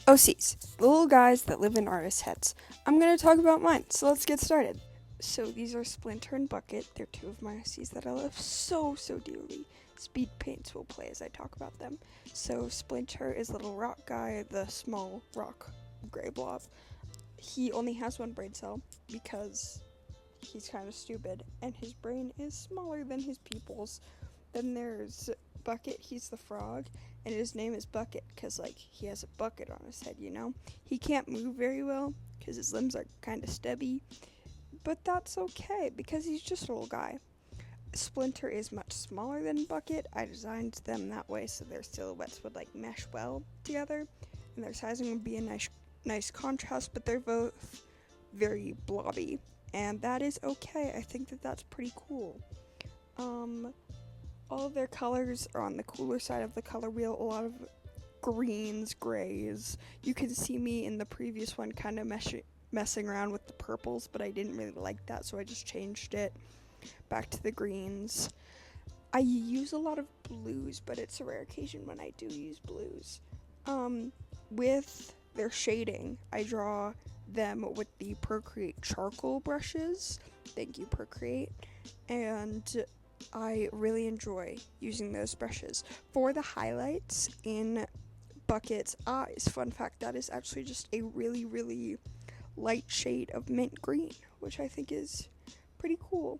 OCs, the little guys that live in artists' heads. I'm going to talk about mine, so let's get started. So these are Splinter and Bucket. They're two of my OCs that I love so dearly. Speed paints will play as I talk about them. So Splinter is little rock guy, the small rock gray blob. He only has one brain cell because he's kind of stupid, and his brain is smaller than his pupils. Then there's Bucket, he's the frog, and his name is Bucket because, he has a bucket on his head, you know? He can't move very well because his limbs are kind of stubby, but that's okay because he's just a little guy. Splinter is much smaller than Bucket. I designed them that way so their silhouettes would, mesh well together, and their sizing would be a nice contrast, but they're both very blobby, and that is okay. I think that that's pretty cool. All of their colors are on the cooler side of the color wheel. A lot of greens, grays. You can see me in the previous one kind of messing around with the purples, but I didn't really like that, so I just changed it back to the greens. I use a lot of blues, but it's a rare occasion when I do use blues. With their shading, I draw them with the Procreate charcoal brushes. Thank you, Procreate. And I really enjoy using those brushes. For the highlights in Bucket's eyes, fun fact, that is actually just a really light shade of mint green, which I think is pretty cool.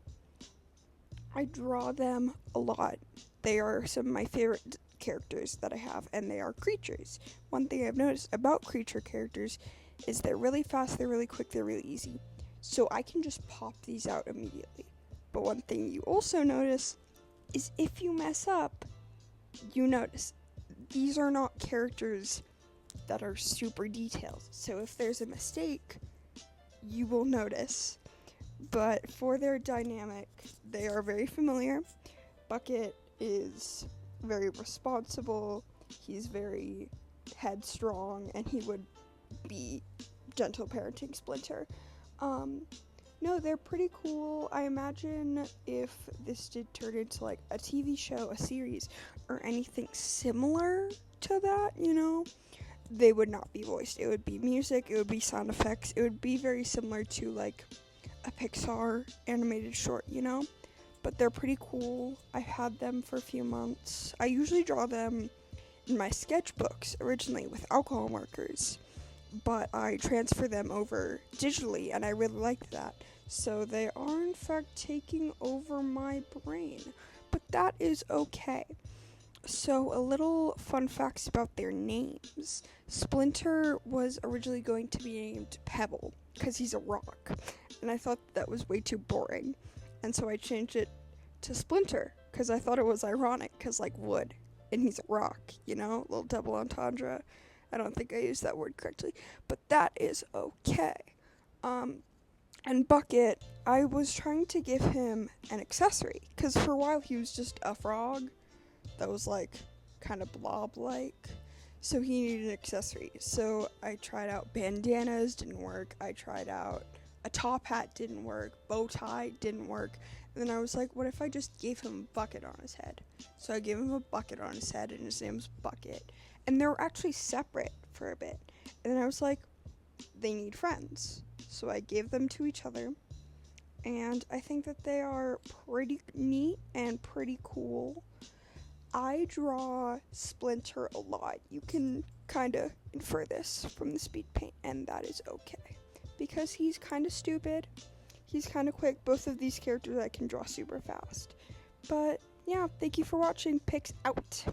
I draw them a lot. They are some of my favorite characters that I have, and they are creatures. One thing I've noticed about creature characters is they're really fast, they're really quick, they're really easy. So I can just pop these out immediately. But one thing you also notice is if you mess up, you notice these are not characters that are super detailed. So if there's a mistake, you will notice. But for their dynamic, they are very familiar. Bucket is very responsible. He's very headstrong, and he would be gentle parenting Splinter. No, they're pretty cool. I imagine if this did turn into a TV show, a series, or anything similar to that, they would not be voiced. It would be music, it would be sound effects, it would be very similar to a Pixar animated short, But they're pretty cool. I had them for a few months. I usually draw them in my sketchbooks originally with alcohol markers, but I transfer them over digitally, and I really like that. So they are, in fact, taking over my brain, but that is okay. So a little fun facts about their names. Splinter was originally going to be named Pebble, because he's a rock, and I thought that was way too boring, and so I changed it to Splinter, because I thought it was ironic, because wood, and he's a rock, little double entendre. I don't think I used that word correctly, but that is okay. And Bucket, I was trying to give him an accessory, because for a while he was just a frog that was kind of blob-like, so he needed an accessory. So I tried out bandanas, didn't work. I tried out a top hat, didn't work. Bow tie, didn't work. And then I was like, what if I just gave him a bucket on his head? So I gave him a bucket on his head, and his name's Bucket. And they were actually separate for a bit. And then I was like, they need friends. So I gave them to each other. And I think that they are pretty neat and pretty cool. I draw Splinter a lot. You can kind of infer this from the speed paint, and that is okay. Because he's kind of stupid. He's kind of quick. Both of these characters I can draw super fast. But yeah, thank you for watching. Pics out.